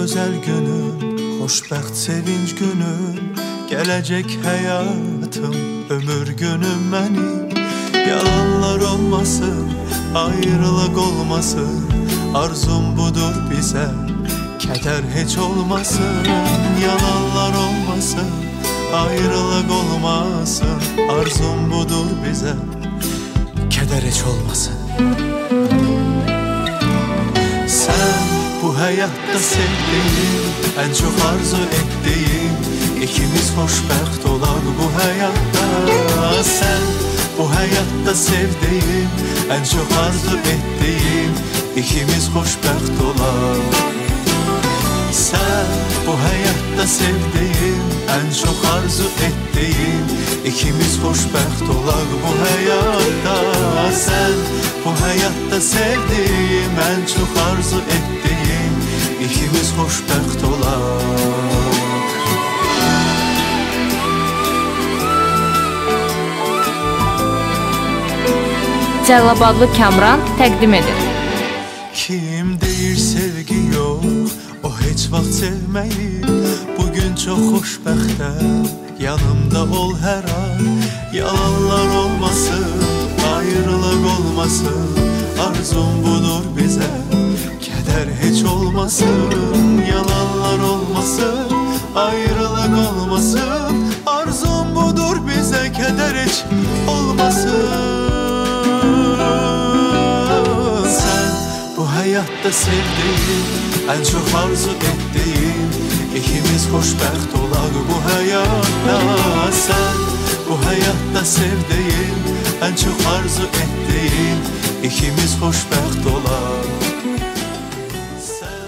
gözəl günüm, xoşbəxt sevinç günüm, gələcək həyatım, ömür günüm mənim. Yalanlar olmasın, ayrılıq olmasın, arzum budur bizə, kədər heç olmasın. Yalanlar olmasın, ayrılıq olmasın, arzum budur bizə, kədər heç olmasın. Sən bu həyatda sevdiyim, ən çox arzu etdiyim, ikimiz xoşbəxt olaq bu həyatda. Sən bu həyatda sevdiyim, ən çox arzu etdiyim, ikimiz xoşbəxt olaq. Sən bu həyatda sevdiyim, ən çox arzu etdiyim, ikimiz xoşbəxt olaq bu həyatda. Sən bu həyatda sevdiyim, ən çox arzu etdiyim, ikimiz xoşbəxt olaq. Cəlilabadlı Kamran təqdim edir. Kim deyir sevgi yox, o heç vaxt sevməyib. Bugün çox xoşbəxtəm, yanımda ol hər an. Yalanlar olmasın, ayrılıq olmasın, arzum budur bizə, kədər heç olmasın. Yalanlar olmasın, ayrılıq olmasın, arzum budur bizə, kədər heç olmasın. Sən bu həyatda sevdiyim, ən çox arzu etdiyim, ikimiz xoşbəxt olaq bu həyatda. Sən bu həyatda sevdiyim, ən çox arzu etdiyim, ikimiz xoşbəxt olaq. Sen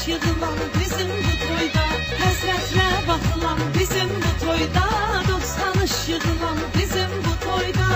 yığılan bizim bu toyda, həsrətlə baxılan bizim bu toyda, dost tanış yığılan bizim bu toyda.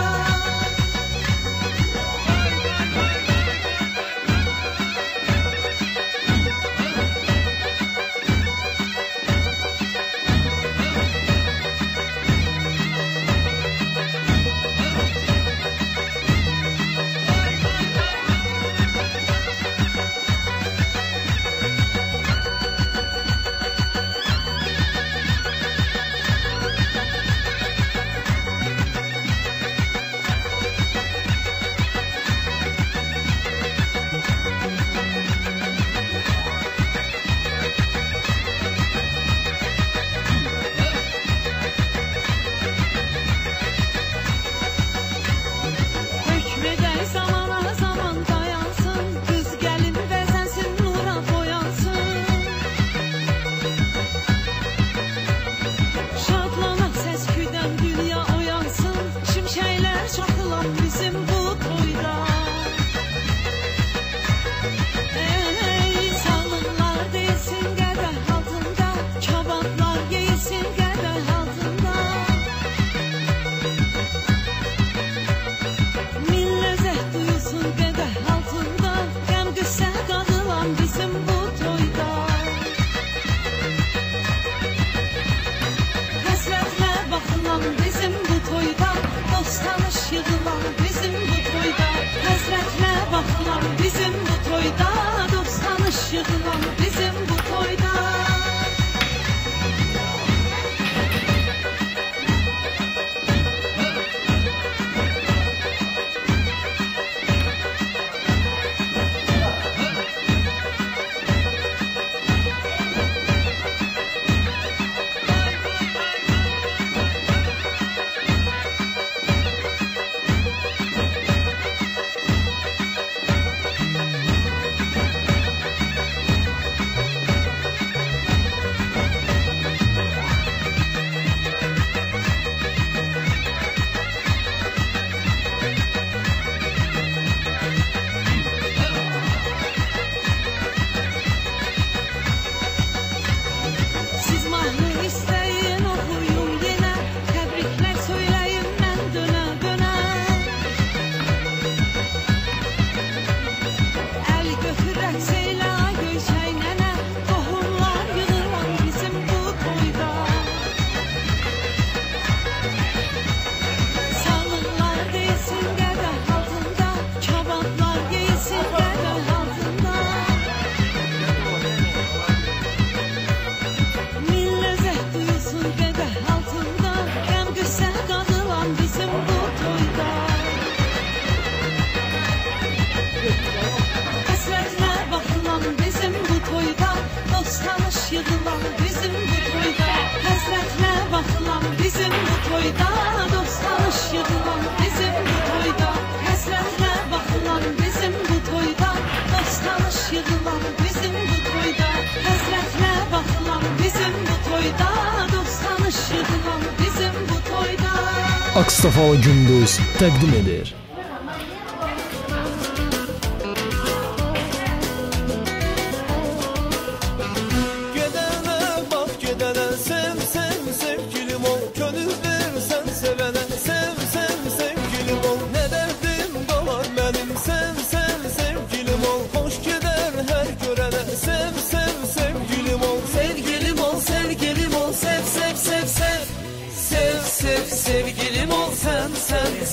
Aksafalı Gündüz təqdim edir.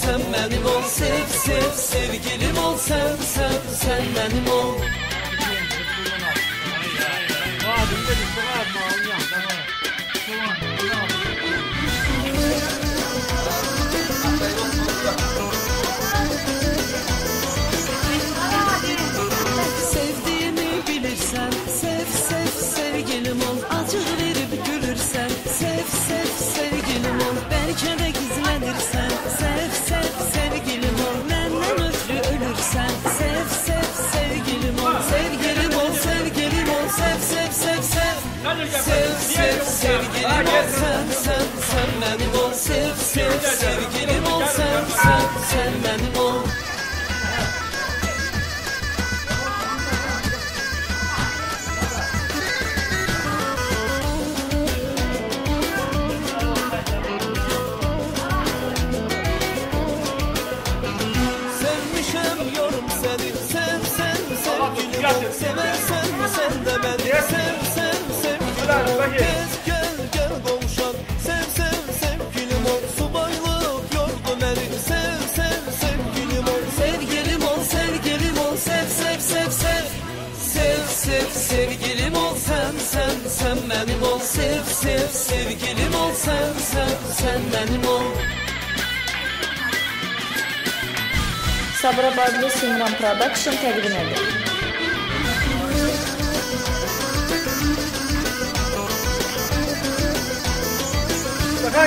Sen benim ol, sev sev sevgilim ol, sen benim ol. Sevdiğimi bilirsen, sev sev sevgilim ol. Acı verip gülürsen, sev sev sevgilim ol. Belki de gizlenirsen, sev sev sevgilim ol. Benden ötürü ölürsen, sev sev sevgilim ol. Sevgilim ol, sevgilim ol, sev sev sev sev. Sev sev sevgilim ol, sen benim ol. Sev sev sevgilim ol, sen benim ol. benim ol. Sev sev sevgilim ol sen, sen benim ol. Sabirabadlı Simran Production təqdim edir. Ben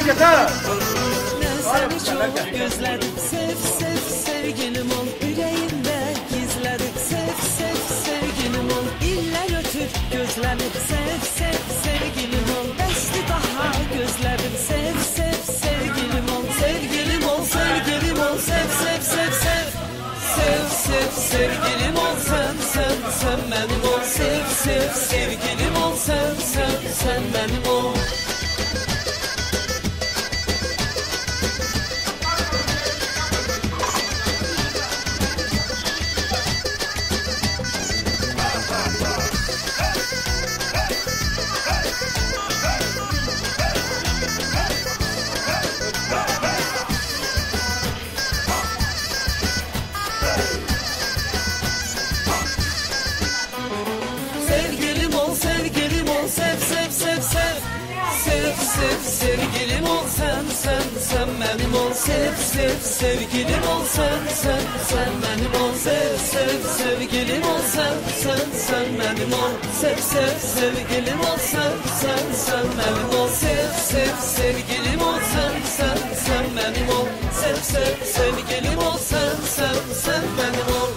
seni çok gözledim. Sev sev sevgilim ol. Yüreğimde gizledim. Sev sev sevgilim ol. İller ötüp gözledim. Sev sev sevgilim ol. Bəsli daha gözledim. Sev sev sevgilim ol. Sevgilim ol, sevgilim ol. Sev sev sev sev. Sev sev sevgilim ol sen, sen benim ol. Sev sev sevgilim ol sen, sen benim ol. Sevgilim ol, sevgilim ol, sev sev sev sev. Sev sev sevgilim ol sen, sen benim ol. Sev sev sevgilim ol sen, sen benim ol. Sev sev sevgilim ol sen, sen benim ol. Sev sev sevgilim ol sen, sen benim ol. Sev sev sevgilim ol sen, sen benim ol. Sev sev sevgilim ol sen, sen benim ol.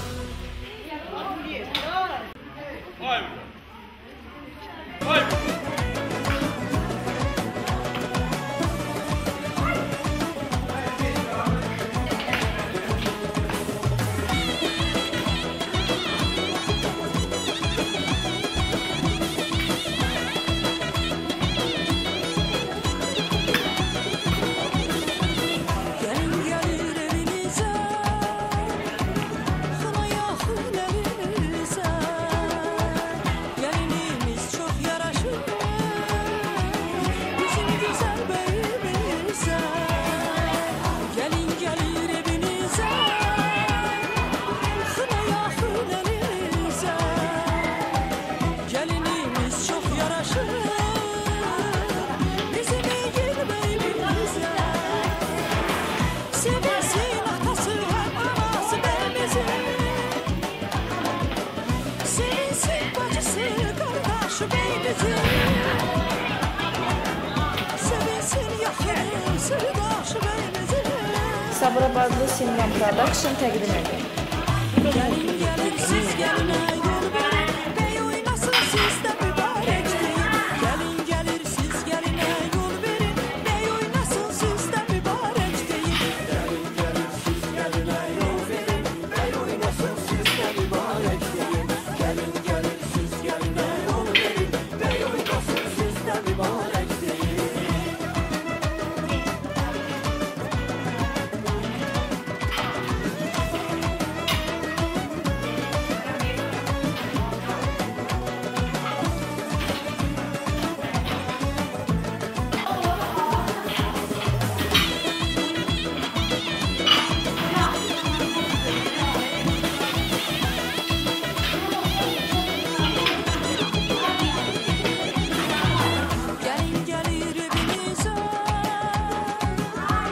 Gelin gelir evinize, kınaya hünerize. Gelinimiz çok yaraşır bizim güzel beyimize. Gelin gelir evinize, kınaya hünerize. Gelinimiz çok yaraşır bizim iyi beyimize. Seversin atası hem anası bemizi. Sevinsin bacısı kardeşi beyimizi. Sevinsin yakını sırdaşı beyimizi. Sabirabadlı Simran Production təqdim edir. Gelin gelir siz geline yol verin. Bey oynasın sizde mübarek değil. Gelin gelir siz geline yol verin. Bey oynasın sizde mübarek değil. Gelin gelir siz geline yol verin. Bey oynasın sizde mübarek değil. Gelin gelir siz geline yol verin. Bey oynasın sizde mübarek değil. Gelin gelir evinize,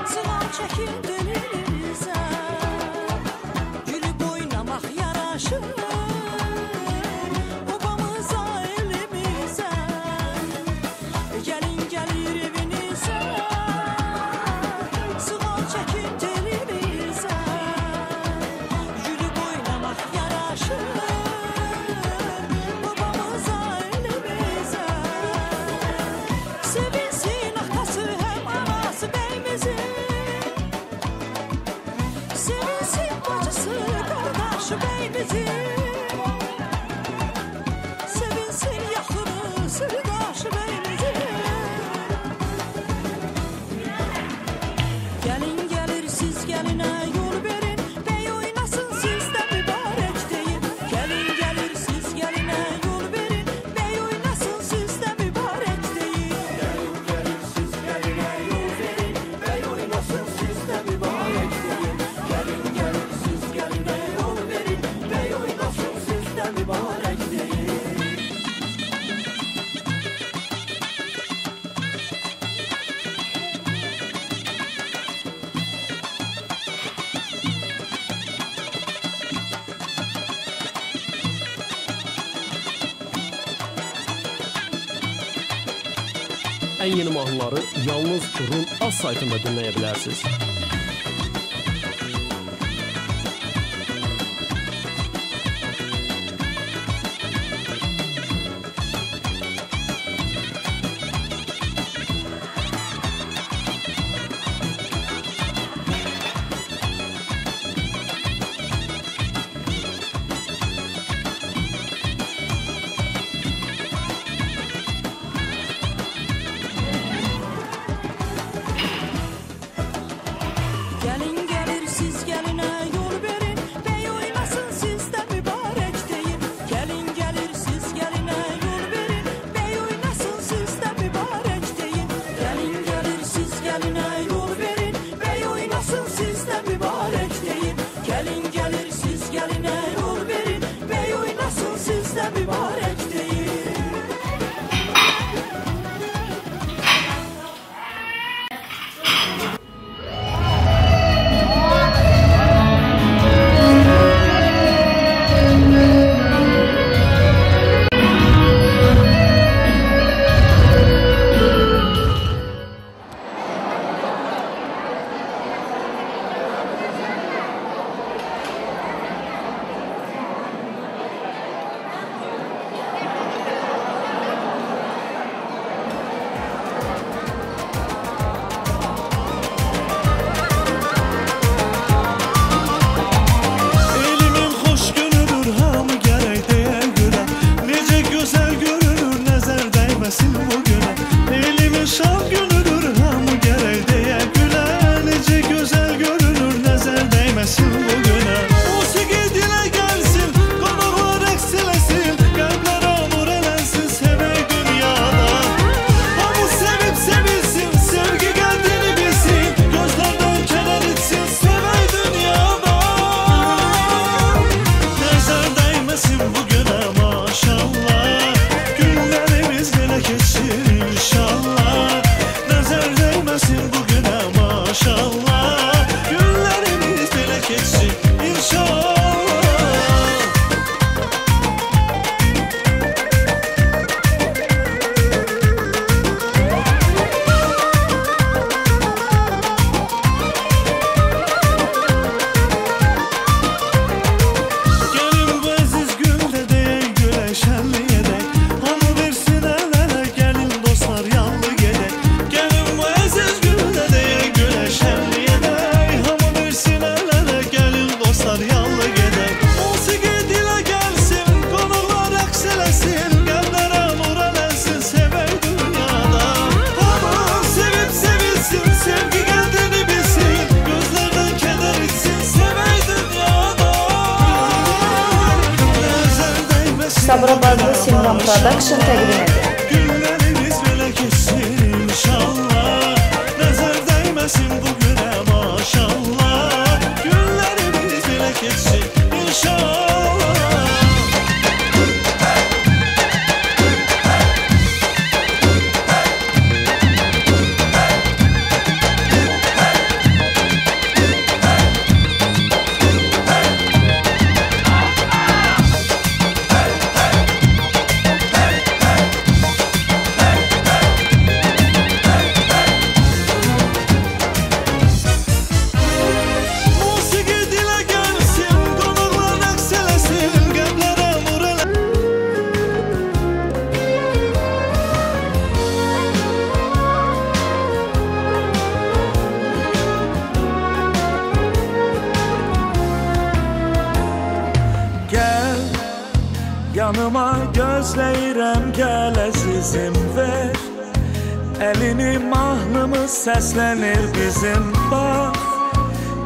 sıvan çekin dilinize. Gülüp oynamak yaraşır babamıza elimize. Gelin gelir evinize, sıvan çekin dilinize. Gülüp oynamak yaraşır babamıza elimize. Sevinsin atası hem anası beyimizi. Sevinsin bacısı kardeşi beyimizi. Sevinsin yakını sırdaşı beyimizi. Gelin gelir siz geline yol verin. Bey oynasın sizde mübarek değil. Gelin gelir siz geline yol verin. Bey oynasın sizde mübarek değil. Gelin gelir siz geline yol verin. Bey oynasın sizde mübarek değil. Gelin gelir siz geline yol verin. Bey oynasın sizde mübarek değil. ən yeni mahnıları yalnız Rum Az saytında dinləyə bilərsiniz. Gelin gelir siz geline yol verin, bey oynasın sizde mübarek deyin. Gelin gelir siz geline yol verin, bey oynasın sizde mübarek deyin. Gelin gelir siz geline yol verin, bey oynasın sizde mübarek deyin. Gelin gelir siz geline yol verin, bey oynasın sizde mübarek deyin. Elimin xoş günüdür, hamı gərək deyə gülə. Necə gözəl görünür, nəzər dəyməsin bu günə. Elimin şad günüdür, hamı gərək deyə gülə. Necə gözəl görünür, nəzər dəyməsin bu günə. Musiqi dilə gəlsin, qonaqlar rəqs eləsin, qəlblər amur elənsin, sevək dünyada. Hamı sevib sevilsin, sevgi qəddini bilsin, gözlərdən kədər etsin, sevək dünyada. Nəzər dəyməsin bu günə maşallah, günlərimiz belə keçir inşallah. Nəzər dəyməsin bu günə maşallah, günlərimiz belə keçir inşallah. Gelin bu əziz gündə deyək, gülək, şənlik edək. Hamı versin əl-ələ, gəlin dostlar, yanlı gedək. Gəlin bu əziz gündə deyək, gülək, şənlik edək. Hamı versin əl-ələ, gəlin dostlar, yanlı gedək. Musiqi dilə gəlsin, qonaqlar rəqs eləsin, qəlblər amur elənsin, sevək dünyada. Hamı sevib sevilsin, sevgi qəddini bilsin, gözlərdən kədər etsin, sevək dünyada. Nəzər dəyməsin Sabirabadlı Simran Production təqdim edir. günlərimiz belə keçsin inşallah. Nəzər dəyməsin bu günə maşallah, günlərimiz belə keçsin inşallah. Musiqi dilə gəlsin, qonaqlar rəqs eləsin, qəlblər amur eləsin. Gəl yanıma, gözləyirəm, gəl əzizim, ver əlini, mahnımız səslənir bizim, bax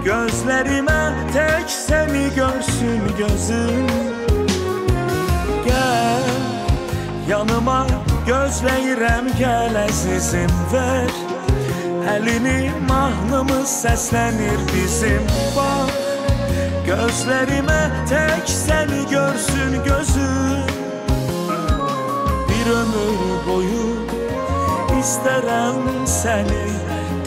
gözlərimə tək səni görsün gözüm. Gəl yanıma, gözləyirəm, gəl əzizim, ver əlini, mahnımız səslənir bizim, bax gözlərimə tək səni görsün gözüm. Bir ömür boyu istərəm səni,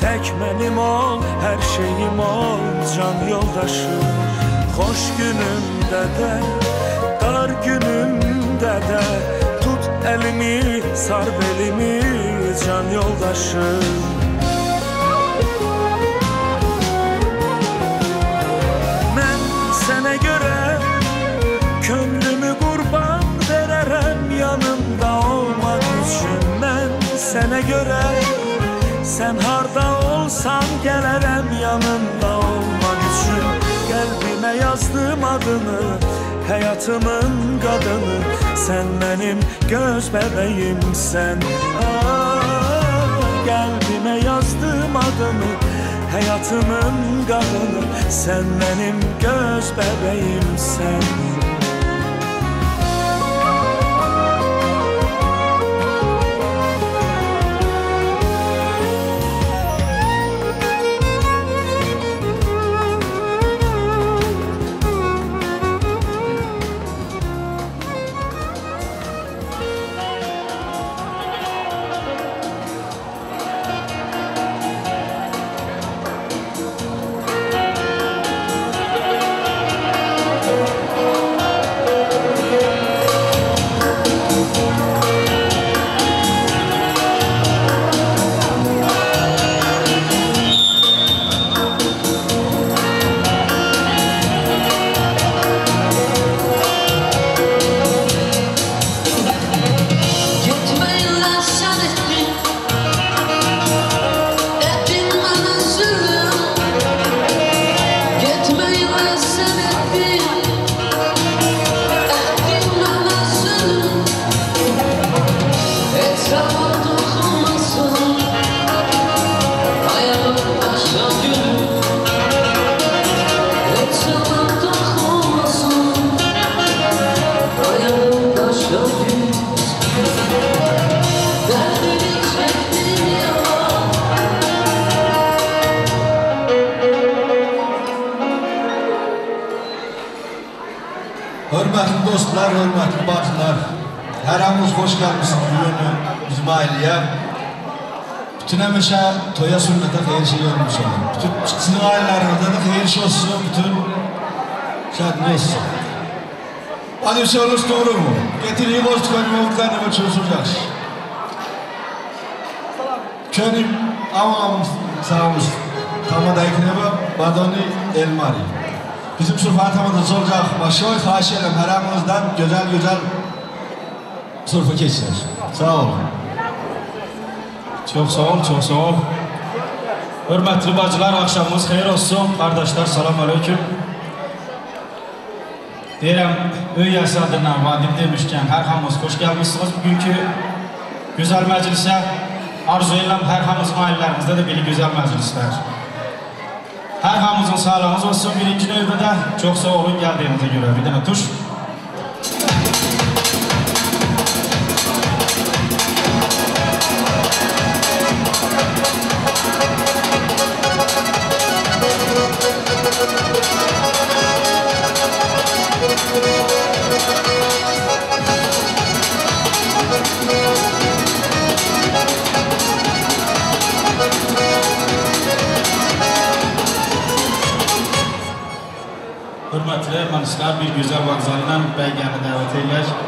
tək mənim ol, hər şeyim ol, can yoldaşım. Xoş günümdə də, dar günümdə də, tut əlimi, sar belimi, can yoldaşım. Mən sənə görə könlümü qurban verərəm yanımda olmaq üçün. Mən sənə görə sən harda olsan gələrəm yanımda olmaq üçün. Qəlbimə yazdım adını, həyatımın qadını, sən mənim göz bəbəyimsən. Qəlbimə yazdım adını, həyatımın qadını, sən mənim göz bəbəyimsən. Hörmətli dostlar, hörmətli bacılar, hər hamınız xoş gəlmişsiniz bugün bizim ailəyə. Bütün həmişə toya sünnətə xeyir şey olmuş olun. Bütün sizin ailələrinizdə də xeyir şey olsun, bütün şədli olsun. Hadi bir şey olursa doğru mu? Getireyim hoş könlümüzden ve çözüleceğiz. Könüm aman sağ olun. Tamadakine ve Badoni Elmari. Bizim sürfatamız olacak. Başoy xahiş edelim her anımızdan güzel sürfü geçsin. Sağ olun. Çok sağ ol, çok sağ ol. Hürmetli bacılar, akşamımız hayır olsun. Kardeşler, selam aleyküm. Deyirəm, öy yasadına vadim demişkən, hər hamınız xoş gəlmişsiniz. Bugünkü gözəl məclisə arzu edirəm, hər hamımızın ailələrimizdə də belə gözəl məclislər. Hər hamımızın sağlığınız olsun. Birinci növbədə çox sağ olun gəldiyinizə görə. Bir dənə tuş. Hürmetli Ermənistan bir güzel vokzaldan Bəygəni dəvət edirlər.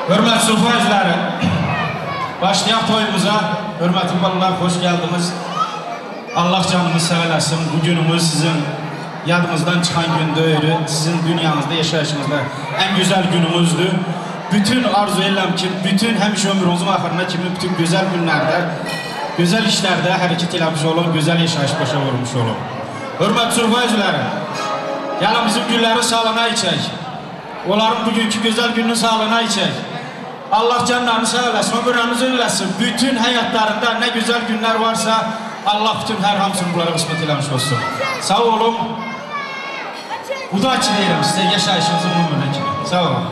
Hörmətli Sufa özləri, başlayaq toyumuza. Hörmətli balalar, xoş gəldiniz. Allah canınız sağ eləsin. Bu günümüz sizin yadınızdan çıxan gün deyil. Sizin dünyanızda, yaşayışınızda ən gözəl günümüzdür. Bütün arzu edirəm ki, bütün həmişə ömrünüzün axırına kimi bütün gözəl günlərdə, gözəl işlərdə hərəkət eləmiş olun, gözəl yaşayış başa vurmuş olun. Hörmətli Sufa özləri, gəlin bizim günləri sağlana içək. Onların bugünkü gözəl gününün sağlığına içək. Allah canlarını sağ eləsin, ömürlərinizi eləsin. Bütün həyatlarında nə gözəl günlər varsa, Allah bütün hər hamısını bunlara qismət eləmiş olsun. Sağ olun. Udaq deyirəm sizə yaşayışınızın ömrünə kimi. Sağ olun.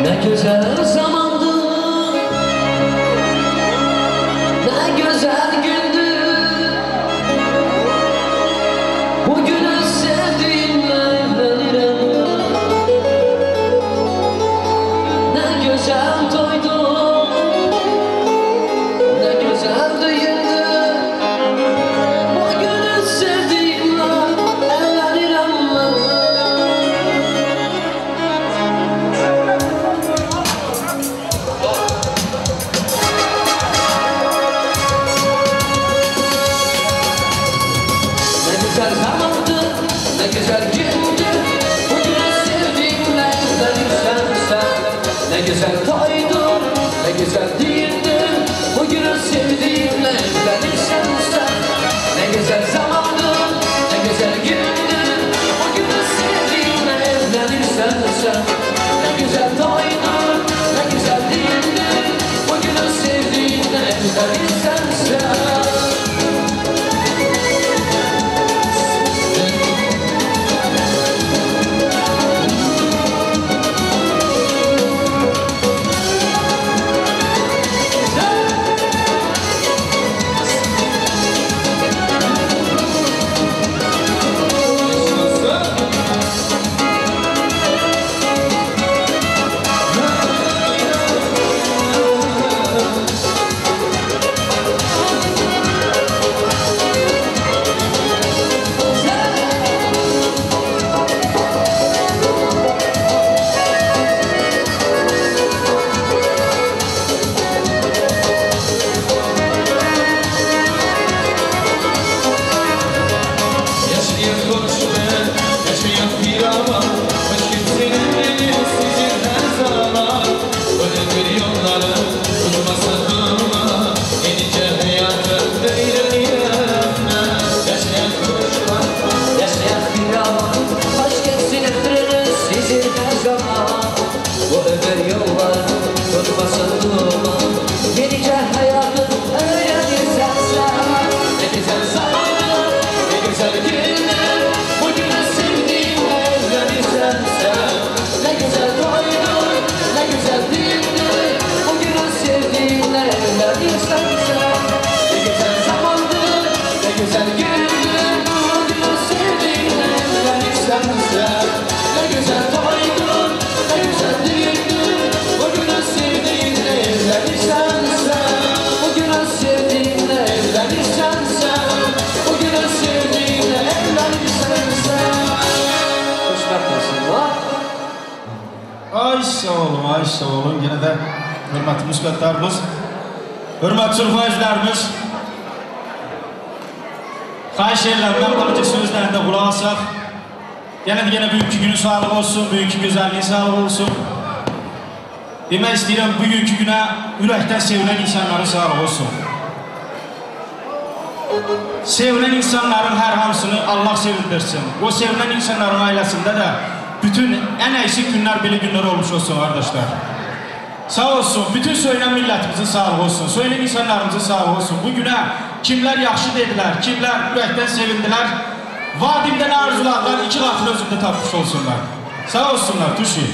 Ne güzel zamandı, ne güzel gündü. Bugünü sevdiğimle evlenirim. Ne güzel toydu, ne güzel düğündü. Bugünü sevdiğimle evlenirim. Ne güzel gündü, bugünü sevdiğimle evlenirsen sen. Ne güzel toydu, ne güzel düğündü, bugünü sevdiğimle evlenirsen sen. Ne güzel zamandı, ne güzel gündü, bugünü sevdiğimle evlenirsen sen. Ne güzel toydu, ne güzel düğündü, bugünü sevdiğimle evlenirsen sen. Ay sağ olun. Yine de hürmetli müsbetlerimiz, hürmetli sürfayizlerimiz. Xahiş edirəm, mən qalıcı sözlərində qulaq asaq. Yenə bugünkü günün sağlığı olsun, bugünkü gözəlliyin sağlığı olsun. Demək istəyirəm, bugünkü günə ürəkdən sevilən insanların sağlığı olsun. Sevilən insanların hər hamısını Allah sevindirsin. O sevilən insanların ailəsində də bütün ən əksik günlər belə günlər olmuş olsun, qardaşlar. Sağ olsun, bütün söylən millətimizin sağlığı olsun, söylən insanlarımızın sağlığı olsun. Bu günə kimlər yaxşı dedilər, kimlər ürəkdən sevindilər, vadimdən arzulardan iki qatını özündə tapmış olsunlar. Sağ olsunlar, düşün.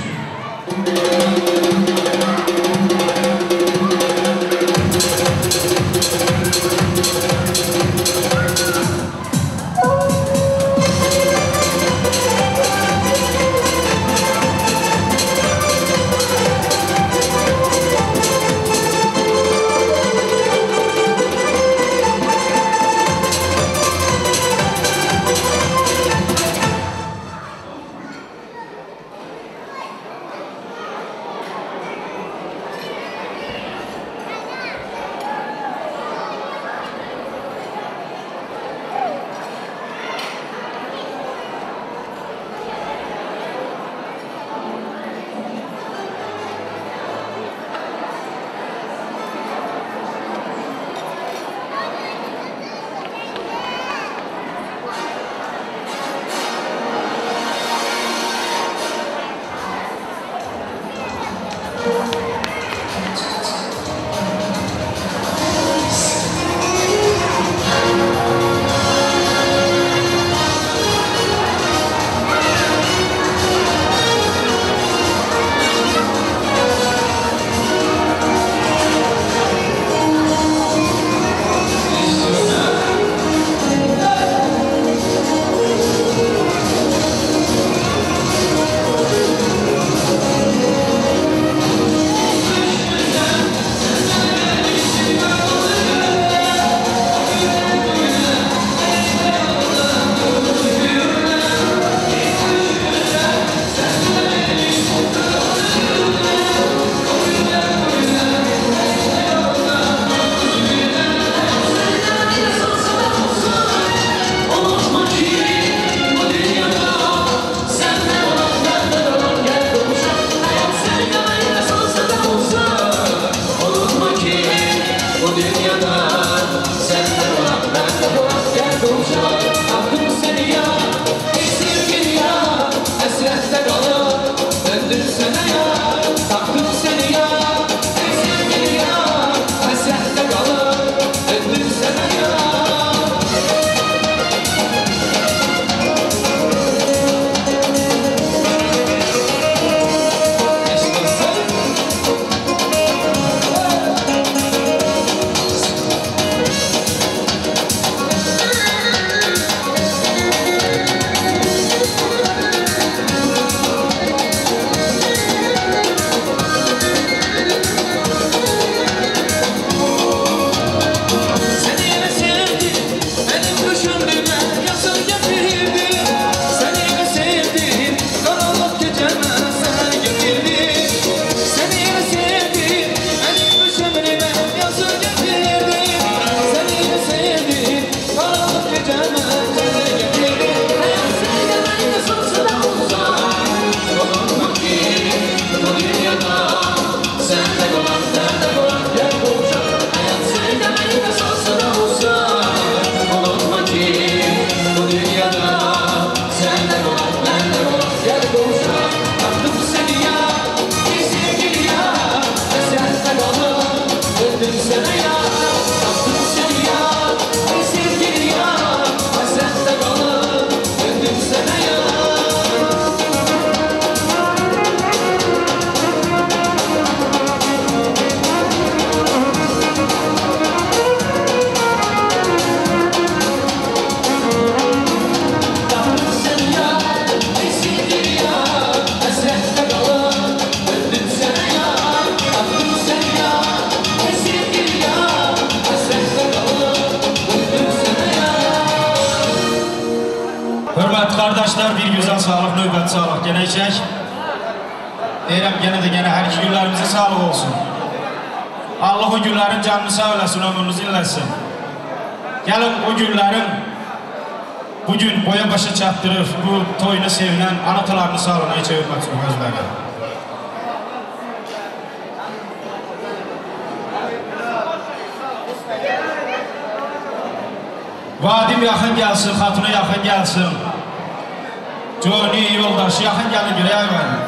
Kardeşler bir güzel sağlık, növbət sağlıq gələcək. Deyirəm, gene hər iki günlərimizə sağlıq olsun. Allah o günlərin canını sağ eləsin, ömrünüzü eləsin. Gəlin o günlərin bugün boya başa çatdırır, bu toyunu sevinən anatalarını sağlığına içə hürmət üçün özlərə. Vadim yaxın gəlsin, xatuna yaxın gəlsin. Johnny yoldaşı yaxın gəlin görək mənim.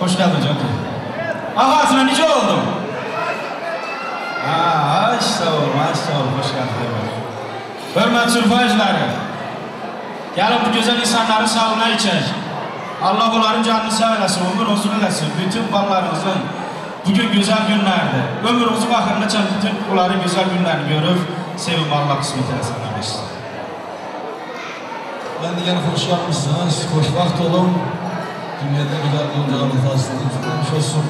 Hoş geldin Jockey. Ağasına nice oldun? Sağ ol, hoş geldin. Hürmet sürfayızları, gelin bu güzel insanların sağlığına içək. Allah onların canını sağ eləsin, ömür uzun eləsin. Bütün ballarınızın bugün güzel günlerdir. Ömrünüzü bakımda çən bütün onların güzel günlerini görüp sevim Allah kısmet eləsin. Ben de yine hoş yapmışsınız, hoş vakit olun. Dünyada güzel olacağını tasdiliniz olsun.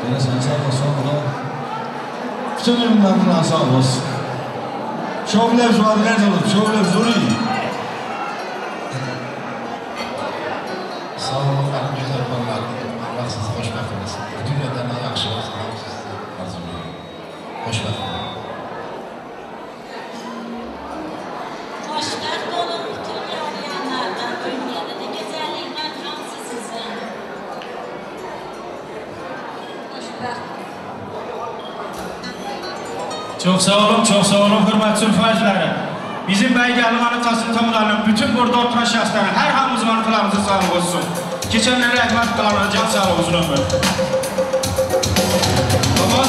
Yine sen sağ olasın da. Bütün ürünlerden sağ olasın. Şovlev juadiler olur, şovlev zori. Sağ olun, benim güzel ballarım. Allah sizi hoş bakmasın. Dünyadan da yaxşı olsun. Arzulayın. Hoş bakın. Hoşbəxt olun bütün yarayanlardan, dünyada da güzellikler hamısı sizin. Hoşbəxt. Çok sağ olun hürmet sürfayızları. Bizim Beyge Almanı Tahsil Tamılarının bütün burada oturan şahsların her hamımızın anıtılarımızı sağlık olsun. Geçenlere rahmet dağlarına can sağlık olsun ömür. Baba,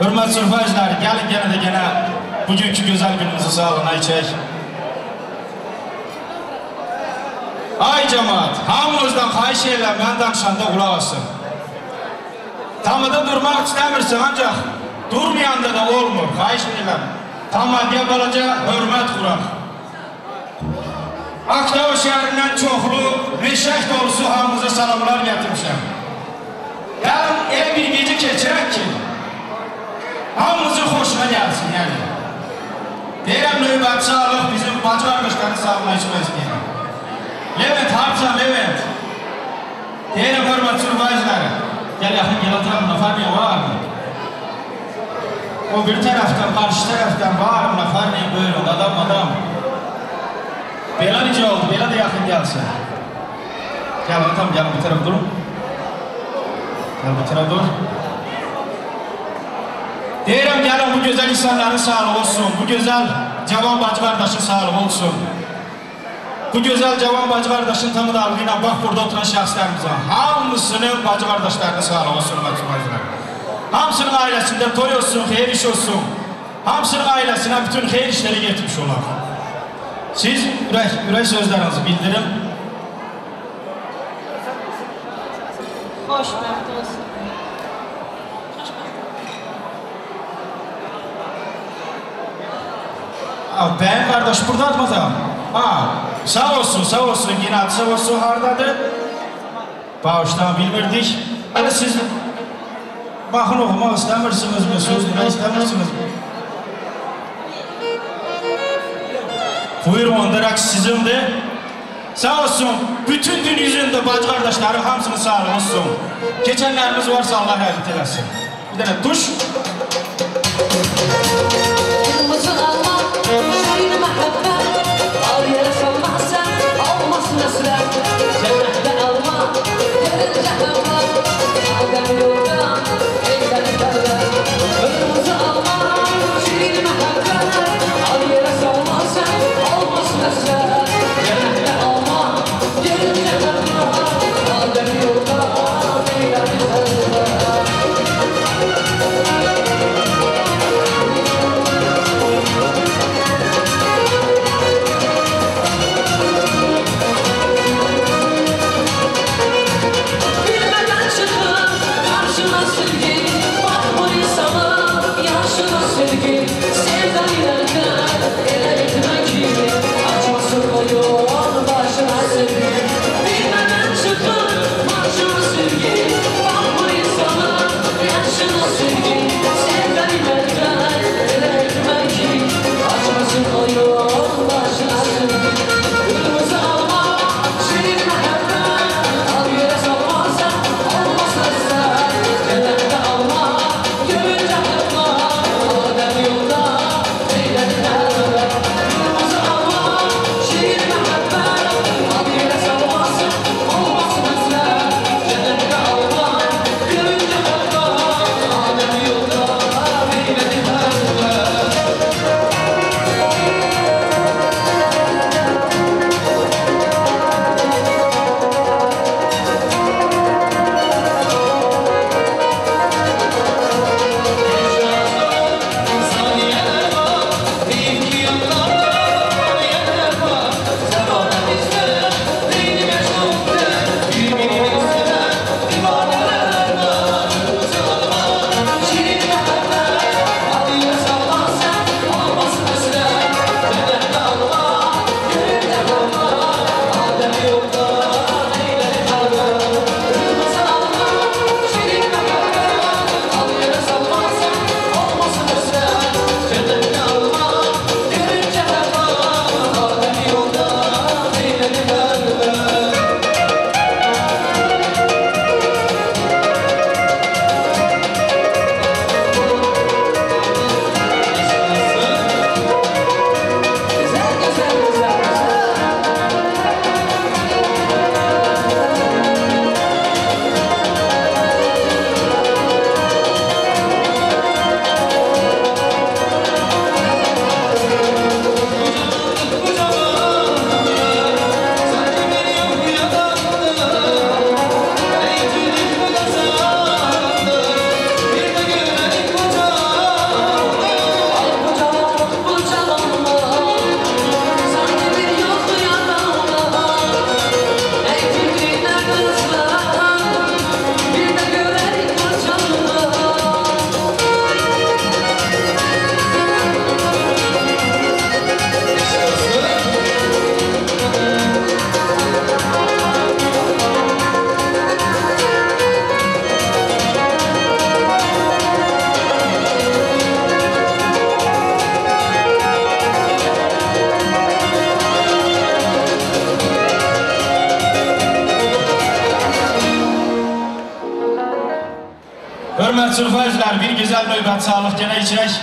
hürmet sürfayızları, gelin gene de gene bugünkü güzel günümüzü sağlığına içək. Ay cemaat, hamınızdan xahiş edirəm, mən danışanda qulaq asın. Tamada durmaq istəmirsən, ancaq durmayanda da olmur, xahiş edirəm. Tamadiyə balaca hörmət quraq. Aktava şəhərindən çoxlu, meşək dolusu hamımıza salamlar gətirmişəm. Gəlin, elə bir gecə keçirək ki, hamımızın xoşuna gəlsin, yəni. Deyirəm, növbət sağlıq bizim bacı qardaşların sağlığına içmək istəyirəm. Levent, harpsan Levent. Deyirəm, hörmət sürfayızları. Gəl yaxın, gəl atarım, nafarniyə var mı? O bir tərəfdən, qarşı tərəfdən var mı, nafarniyə buyurun, adam. Belə necə oldu, belə də yaxın gəlsin. Gəl atam, gəlin bir tərəf durun. Gəl bir tərəf dur. Deyirəm, gəlin bu gözəl insanların sağlığı olsun, bu gözəl cavan bacı qardaşın sağlığı olsun. Bu gözəl cavan bacı qardaşın tanıdarlığı ilə bax burada oturan şəxslərimizə, hamısının bacı qardaşlarının sağlığı olsun, hamısının ailəsində toy olsun, xeyir iş olsun, hamısının ailəsinə bütün xeyir işləri getmiş olar. Siz ürək sözlərinizi bildirin. Xoşbəxt olsun. Ben kardeş burada atmadım. Sağ olsun yine adı sağ olsun hardadır. Bağıştan bilmirdik. Hadi siz bakın okumak istemirsiniz mi? Sözüne istemirsiniz mi? Buyurun ondarak sizindir. Sağ olsun, bütün gün yüzünde bacı kardeşleri hamsını sağ olsun. Geçenlerimiz varsa Allah rahmet eylesin. Bir tane tuş. Kırmızı alma, şahin mahabbe, al yere salmazsan olmasın esrem. Cennette alma, gelince hava, Adem yolda, eyleni derler. Kırmızı alma, şahin mahabbe, al yere salmazsan olmasın esrem. Cennette alma, gelince hava, Adem yolda, eyleni derler. Hörmətli sürfayizlər, bir güzel növbət sağlıq gene içək.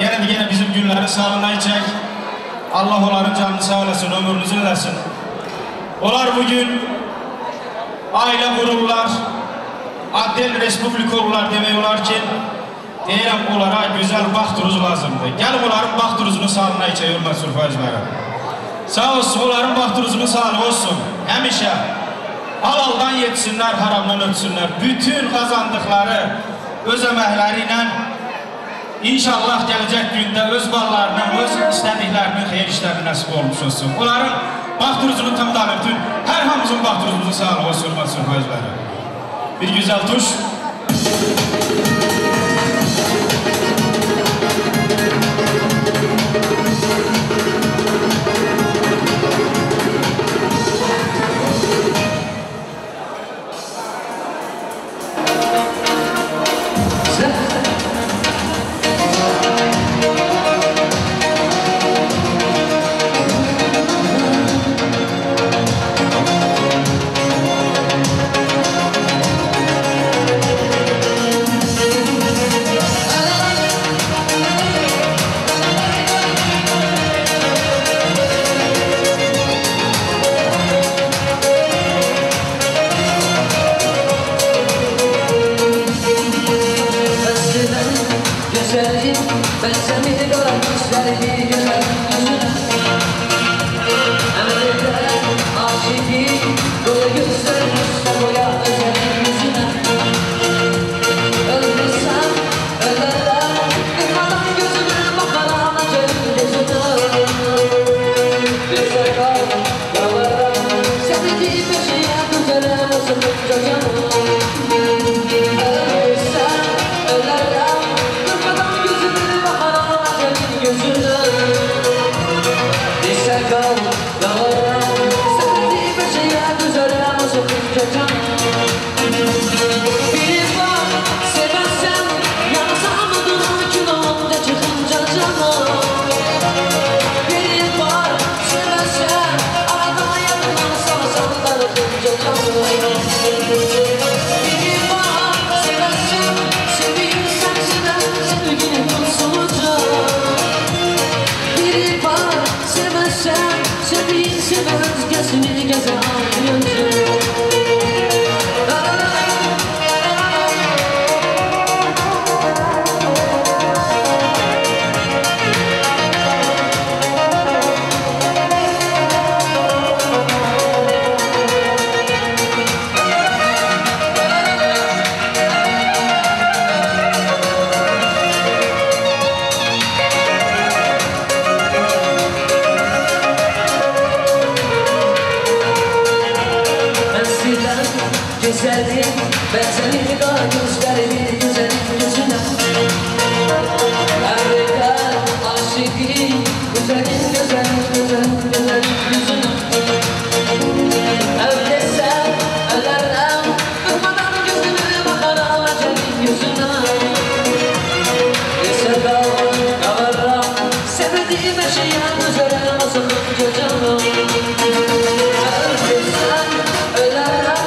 Gene bizim günləri sağlığına içək. Allah onların canını sağ olasın, ömrünüzü eləsin. Onlar bugün aile kururlar, Adel Respublika olurlar demək olar ki, deyirəm onlara güzel baxtıruz lazımdır. Gəlin onların baxtıruzunu sağlığına içək, hörmətli sürfayizlərə. Sağ olsun, onların baxtıruzunu sağlığı olsun. Həmişə halaldan yetsinler, haramdan ötsünler. Bütün kazandıkları öz əməkləri ilə inşallah gelecek günde öz ballarına, öz istədiklərinin xeyir işlərini nəsib olmuş olsun. Onların baxtıruzunu tamamlayın. Bütün her hamımızın baxtıruzunu sağlığı olsun, sürfayizlərə. Bir güzel tuş. tutacağım. Bir var seversen yansam adına kilomda çıkınca canım. Bir var seversen arada yanına salsam darıkınca canım. Bir var seversen seviyorsan sevginin konsolacak. Bir var seversen sevgin özgesini geze ağlıyorsun. Güzelliğin ben seni daha gösterelim güzelin yüzüne. Evliler aşıkın güzelin güzelin yüzüne. Evlesen ellerden durmadan gözünü bakar alacaksın yüzüne. Ise kavarra sevdiğim eşeğe güzel masakınca canım. Evlesen ellerden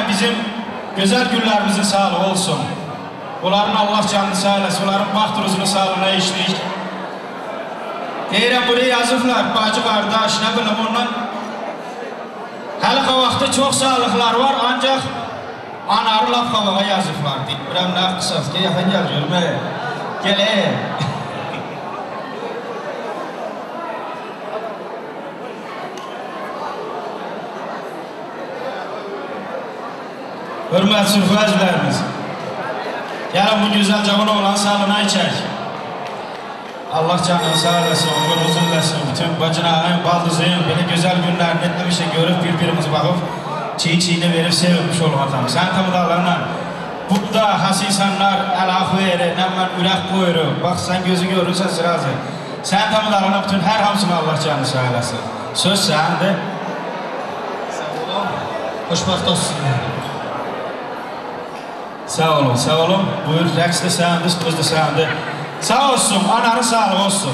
bizim güzel günlerimizin sağlığı olsun. Onların Allah canını sağlasın, onların baxt rızını sağlığına işleyik. Deyirəm, buraya yazıblar, bacı qardaş, nə bilim ondan. Hələ qavaqda çox sağlıqlar var, ancaq anarı laf qavağa yazıblar. Deyirəm, nə qısas ki, yaxın gəl görmə, gəl. Hürmətli sürfəzlərimiz, gəlin bu güzel cavan oğlan sağlığına içək. Allah canını sağ eləsin, ömür uzun eləsin, bütün bacınağın, baldızın, belə gözəl günlərini etmişə görüb, bir-birimizi baxıb, çiğ-çiğini verib, sevilmiş olmadan. Sən tamıdağlarla, burada hasisanlar, əl-ax verir, nəmmən ürək qoyurur, bax, sən gözü görürsən sırazı. Sən tamıdağlarla bütün hər hamısını Allah canını sağ eləsin. Söz səndir. Sağ olun, xoşbaxt olsun. Sağ olun, sağ olun. Buyur, rəqs də səndir, söz də səndir. Sağ olsun, anarı sağlığı olsun.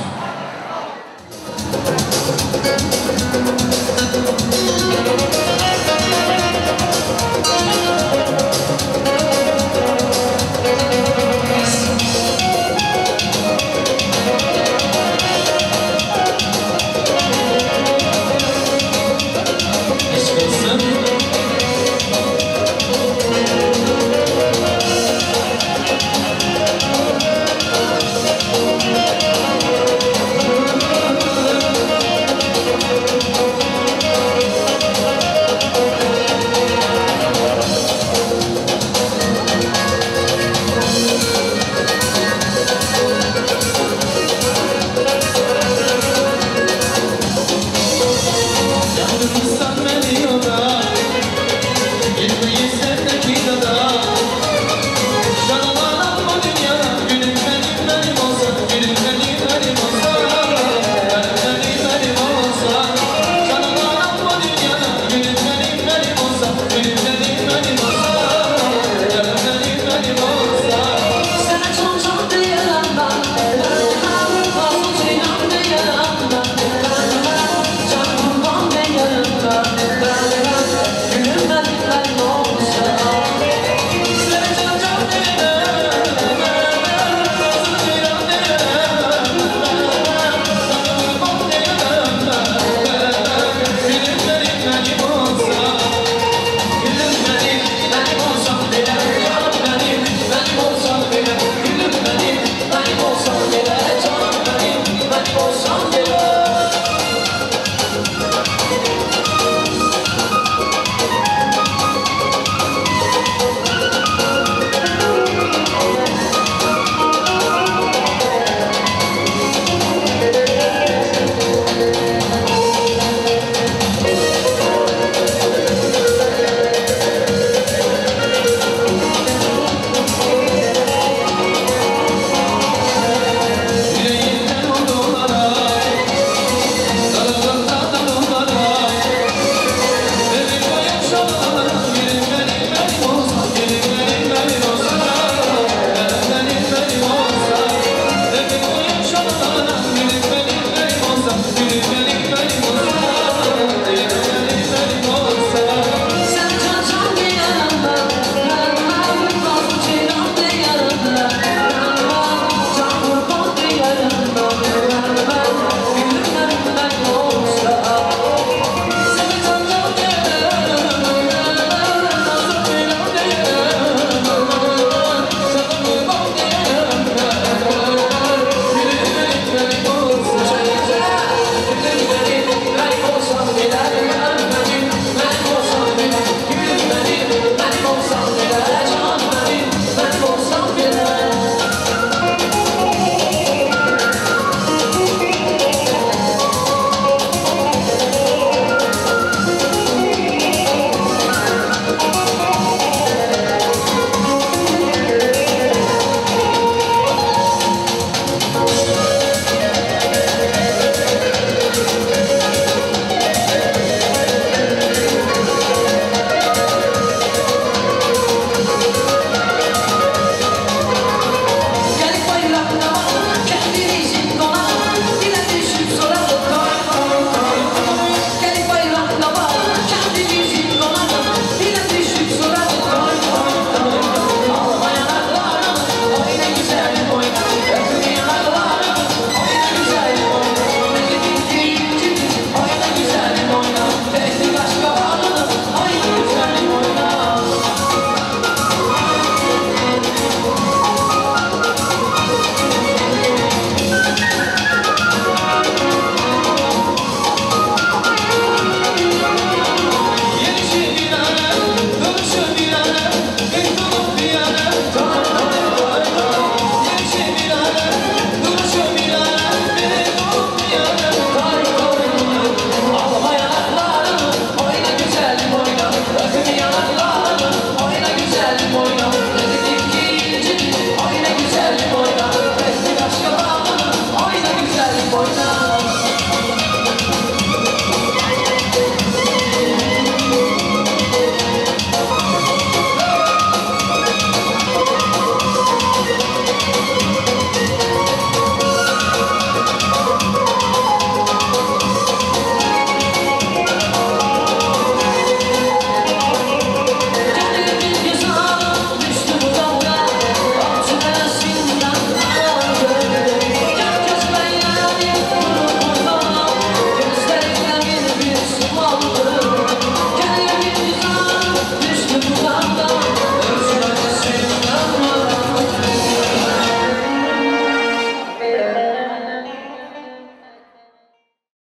oyna